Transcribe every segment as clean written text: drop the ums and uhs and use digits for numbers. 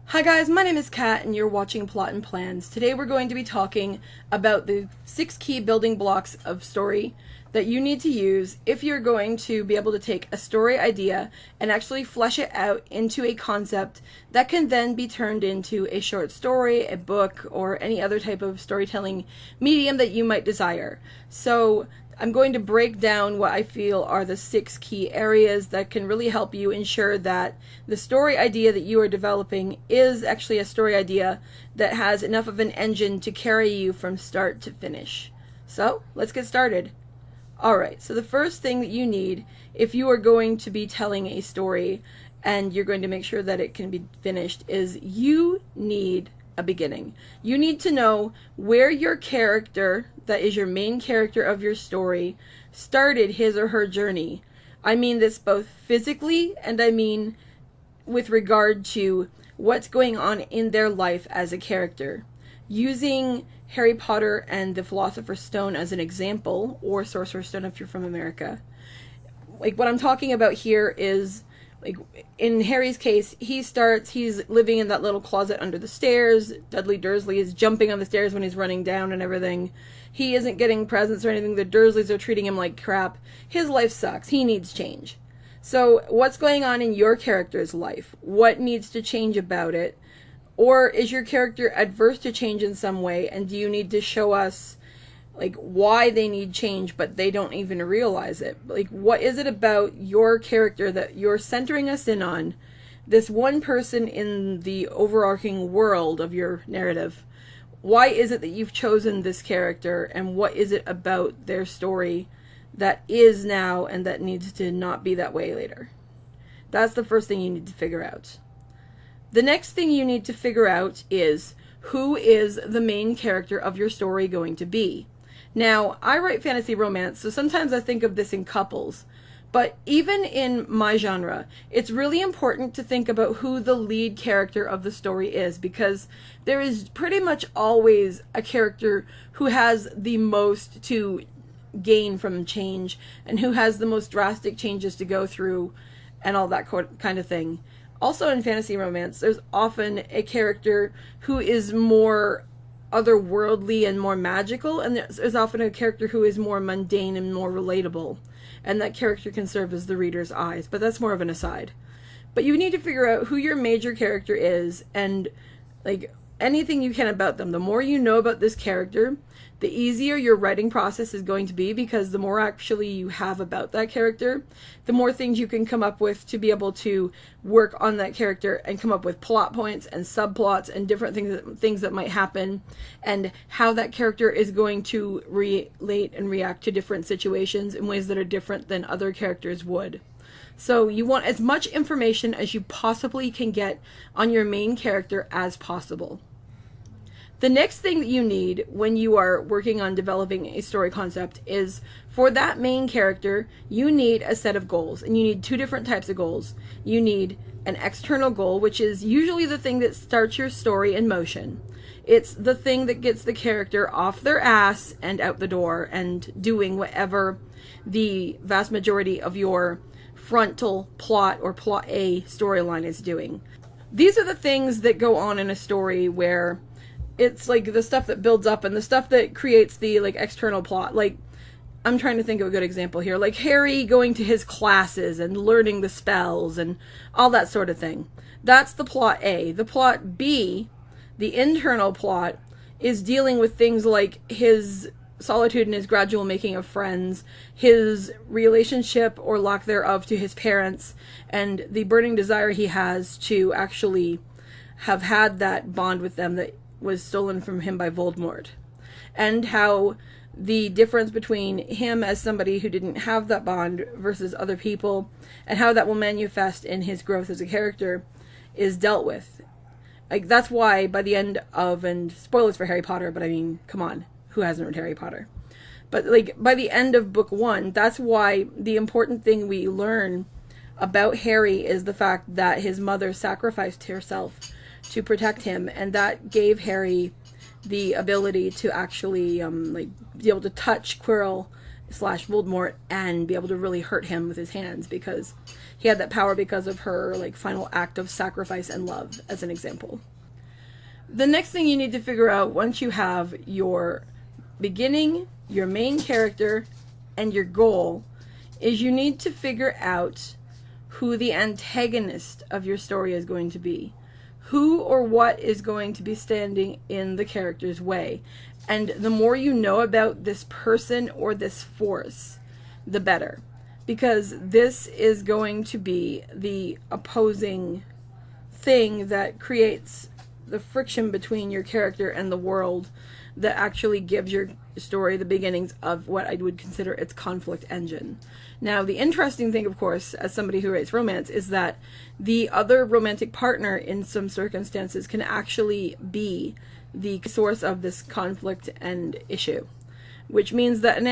Hi guys, my name is Kat and you're watching Plot and Plans. Today we're going to be talking about the 6 key building blocks of story that you need to use if you're going to be able to take a story idea and actually flesh it out into a concept that can then be turned into a short story, a book, or any other type of storytelling medium that you might desire. So I'm going to break down what I feel are the 6 key areas that can really help you ensure that the story idea that you are developing is actually a story idea that has enough of an engine to carry you from start to finish. So let's get started. Alright, so the first thing that you need if you are going to be telling a story and you're going to make sure that it can be finished is you need a beginning. You need to know where your character, that is your main character of your story, started his or her journey. I mean this both physically and I mean with regard to what's going on in their life as a character. Using Harry Potter and the Philosopher's Stone as an example, or Sorcerer's Stone if you're from America. Like what I'm talking about here is, like in Harry's case, he's living in that little closet under the stairs. Dudley Dursley is jumping on the stairs when he's running down and everything. He isn't getting presents or anything. The Dursleys are treating him like crap. His life sucks. He needs change. So what's going on in your character's life? What needs to change about it? Or is your character adverse to change in some way, and do you need to show us like why they need change but they don't even realize it? Like what is it about your character that you're centering us in on, this one person in the overarching world of your narrative? Why is it that you've chosen this character, and what is it about their story that is now and that needs to not be that way later? That's the first thing you need to figure out. The next thing you need to figure out is, who is the main character of your story going to be? Now, I write fantasy romance, so sometimes I think of this in couples. But even in my genre, it's really important to think about who the lead character of the story is, because there is pretty much always a character who has the most to gain from change and who has the most drastic changes to go through and all that kind of thing. Also in fantasy romance, there's often a character who is more otherworldly and more magical, and there's often a character who is more mundane and more relatable, and that character can serve as the reader's eyes, but that's more of an aside. But you need to figure out who your major character is, and like anything you can about them. The more you know about this character, the easier your writing process is going to be, because the more actually you have about that character, the more things you can come up with to be able to work on that character and come up with plot points and subplots and different things that might happen, and how that character is going to relate and react to different situations in ways that are different than other characters would. So you want as much information as you possibly can get on your main character as possible. The next thing that you need when you are working on developing a story concept is, for that main character, you need a set of goals, and you need 2 different types of goals. You need an external goal, which is usually the thing that starts your story in motion. It's the thing that gets the character off their ass and out the door and doing whatever the vast majority of your frontal plot or plot A storyline is doing. These are the things that go on in a story where it's like the stuff that builds up and the stuff that creates the like external plot. Like, I'm trying to think of a good example here, like Harry going to his classes and learning the spells and all that sort of thing. That's the plot A. The plot B, the internal plot, is dealing with things like his solitude and his gradual making of friends, his relationship or lack thereof to his parents, and the burning desire he has to actually have had that bond with them that was stolen from him by Voldemort, and how the difference between him as somebody who didn't have that bond versus other people, and how that will manifest in his growth as a character, is dealt with. Like, that's why by the end of, and spoilers for Harry Potter, but I mean, come on, who hasn't read Harry Potter? But like by the end of book 1, that's why the important thing we learn about Harry is the fact that his mother sacrificed herself to protect him, and that gave Harry the ability to actually like be able to touch Quirrell slash Voldemort and be able to really hurt him with his hands, because he had that power because of her like final act of sacrifice and love, as an example. The next thing you need to figure out once you have your beginning, your main character, and your goal is you need to figure out who the antagonist of your story is going to be. Who or what is going to be standing in the character's way. And the more you know about this person or this force, the better. Because this is going to be the opposing thing that creates the friction between your character and the world, that actually gives your story the beginnings of what I would consider its conflict engine. Now, the interesting thing, of course, as somebody who writes romance, is that the other romantic partner in some circumstances can actually be the source of this conflict and issue. Which means that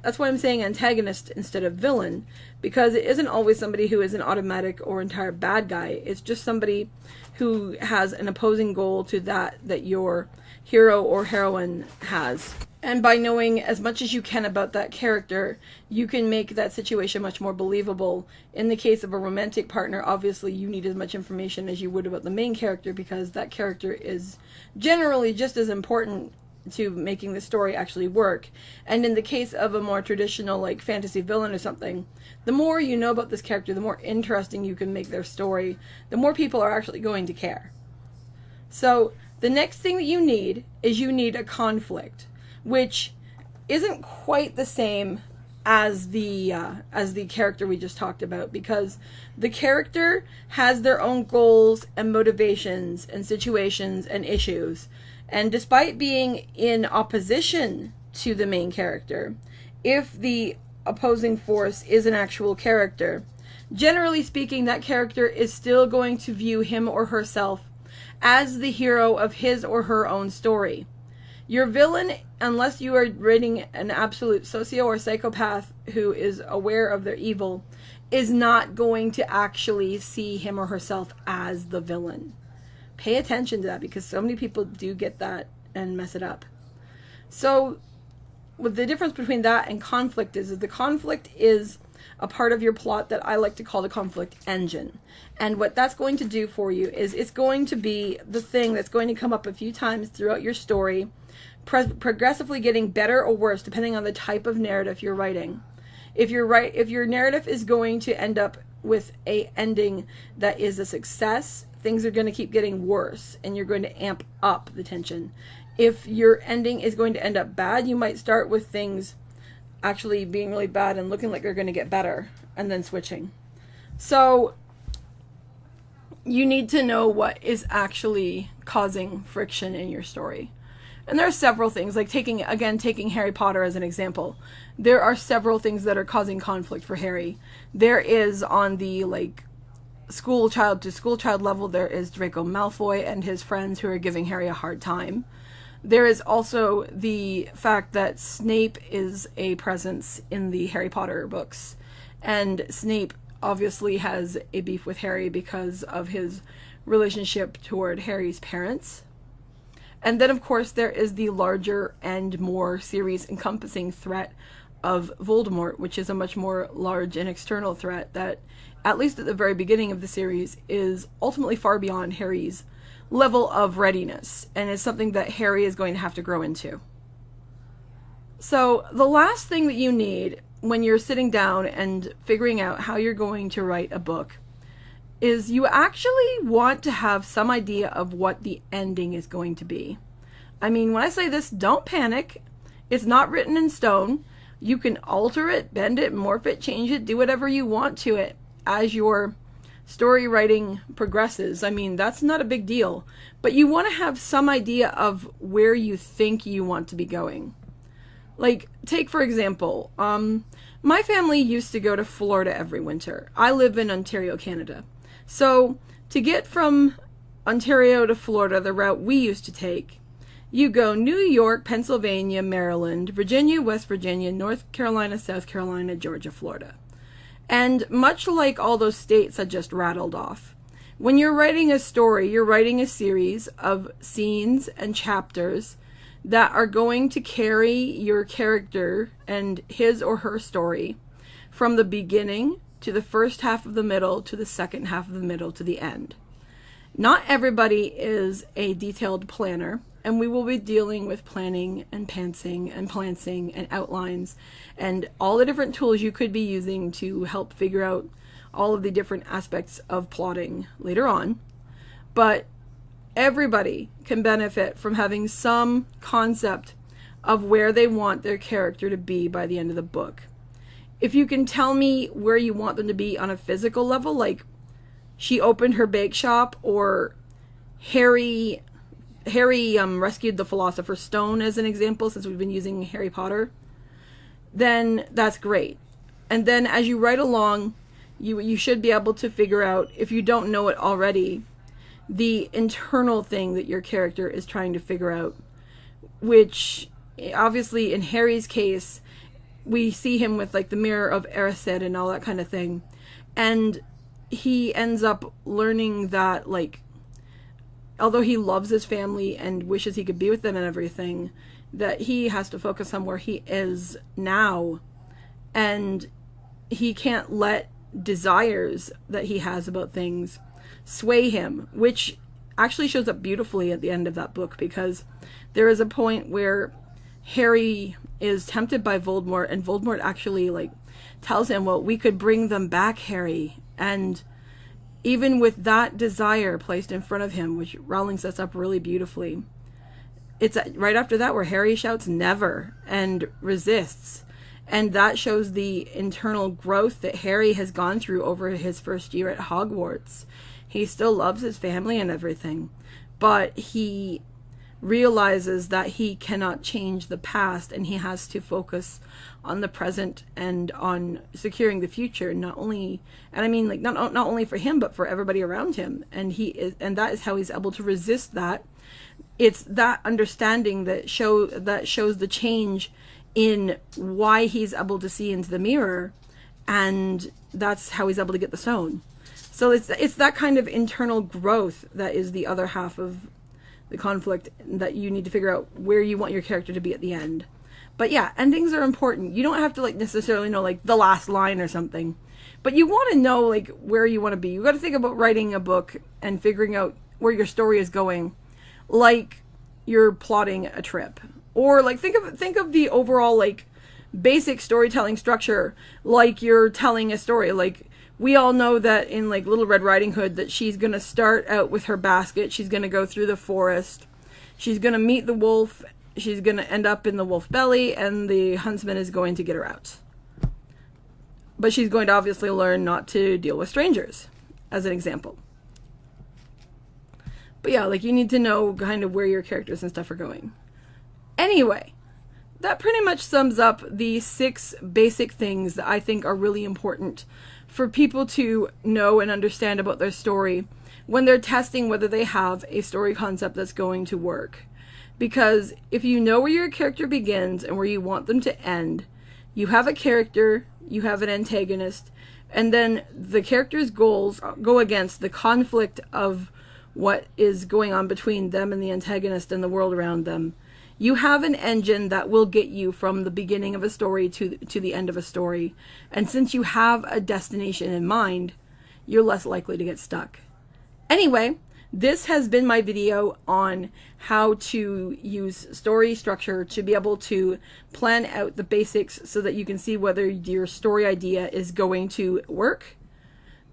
that's why I'm saying antagonist instead of villain, because it isn't always somebody who is an automatic or entire bad guy. It's just somebody who has an opposing goal to that your hero or heroine has. And by knowing as much as you can about that character, you can make that situation much more believable. In the case of a romantic partner, obviously you need as much information as you would about the main character, because that character is generally just as important to making the story actually work. And in the case of a more traditional like fantasy villain or something, the more you know about this character, the more interesting you can make their story, the more people are actually going to care. So the next thing that you need is you need a conflict, which isn't quite the same as the character we just talked about, because the character has their own goals and motivations and situations and issues. And despite being in opposition to the main character, if the opposing force is an actual character, generally speaking, that character is still going to view him or herself as the hero of his or her own story. Your villain, unless you are writing an absolute socio or psychopath who is aware of their evil, is not going to actually see him or herself as the villain. Pay attention to that, because so many people do get that and mess it up. So what the difference between that and conflict is the conflict is a part of your plot that I like to call the conflict engine. And what that's going to do for you is it's going to be the thing that's going to come up a few times throughout your story, progressively getting better or worse depending on the type of narrative you're writing. If your narrative is going to end up with a ending that is a success, things are going to keep getting worse and you're going to amp up the tension. If your ending is going to end up bad, you might start with things actually being really bad and looking like they're going to get better and then switching. So you need to know what is actually causing friction in your story. And there are several things, like taking Harry Potter as an example. There are several things that are causing conflict for Harry. There is on the school child to school child level, there is Draco Malfoy and his friends who are giving Harry a hard time. There is also the fact that Snape is a presence in the Harry Potter books. And Snape obviously has a beef with Harry because of his relationship toward Harry's parents. And then, of course, there is the larger and more series-encompassing threat of Voldemort, which is a much more large and external threat that, at least at the very beginning of the series, is ultimately far beyond Harry's level of readiness, and is something that Harry is going to have to grow into. So the last thing that you need when you're sitting down and figuring out how you're going to write a book is you actually want to have some idea of what the ending is going to be. I mean, when I say this, don't panic. It's not written in stone. You can alter it, bend it, morph it, change it, do whatever you want to it as your story writing progresses. I mean, that's not a big deal. But you want to have some idea of where you think you want to be going. Like, take for example, my family used to go to Florida every winter. I live in Ontario, Canada. So to get from Ontario to Florida, the route we used to take, you go New York, Pennsylvania, Maryland, Virginia, West Virginia, North Carolina, South Carolina, Georgia, Florida. And much like all those states I just rattled off, when you're writing a story, you're writing a series of scenes and chapters that are going to carry your character and his or her story from the beginning to the first half of the middle to the second half of the middle to the end. Not everybody is a detailed planner, and we will be dealing with planning and pantsing and plancing and outlines and all the different tools you could be using to help figure out all of the different aspects of plotting later on. But everybody can benefit from having some concept of where they want their character to be by the end of the book. If you can tell me where you want them to be on a physical level, like she opened her bake shop, or Harry rescued the Philosopher's Stone as an example, since we've been using Harry Potter, then that's great. And then as you write along, you should be able to figure out, if you don't know it already, the internal thing that your character is trying to figure out, which obviously in Harry's case, we see him with like the mirror of Erised and all that kind of thing. And he ends up learning that, like, although he loves his family and wishes he could be with them and everything, that he has to focus on where he is now. And he can't let desires that he has about things sway him, which actually shows up beautifully at the end of that book, because there is a point where Harry is tempted by Voldemort, and Voldemort actually like tells him, well, we could bring them back, Harry. And even with that desire placed in front of him, which Rowling sets up really beautifully, it's right after that where Harry shouts never and resists. And that shows the internal growth that Harry has gone through over his first year at Hogwarts. He still loves his family and everything, but he realizes that he cannot change the past, and he has to focus on the present and on securing the future, not only, and I mean like not only for him, but for everybody around him. And that is how he's able to resist that. It's that understanding that shows the change in why he's able to see into the mirror, and that's how he's able to get the stone. So it's that kind of internal growth that is the other half of the conflict, that you need to figure out where you want your character to be at the end. But yeah, endings are important. You don't have to like necessarily know like the last line or something, but you want to know like where you want to be. You got to think about writing a book and figuring out where your story is going, like you're plotting a trip, or like think of the overall like basic storytelling structure, like you're telling a story. Like we all know that in like Little Red Riding Hood, that she's going to start out with her basket. She's going to go through the forest. She's going to meet the wolf. She's going to end up in the wolf belly, and the huntsman is going to get her out. But she's going to obviously learn not to deal with strangers, as an example. But yeah, like you need to know kind of where your characters and stuff are going. Anyway, that pretty much sums up the 6 basic things that I think are really important for people to know and understand about their story when they're testing whether they have a story concept that's going to work. Because if you know where your character begins and where you want them to end, you have a character, you have an antagonist, and then the character's goals go against the conflict of what is going on between them and the antagonist and the world around them. You have an engine that will get you from the beginning of a story to the end of a story. And since you have a destination in mind, you're less likely to get stuck. Anyway, this has been my video on how to use story structure to be able to plan out the basics so that you can see whether your story idea is going to work.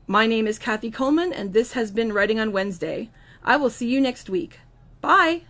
My name is Kathy Coleman, and this has been Writing on Wednesday. I will see you next week. Bye!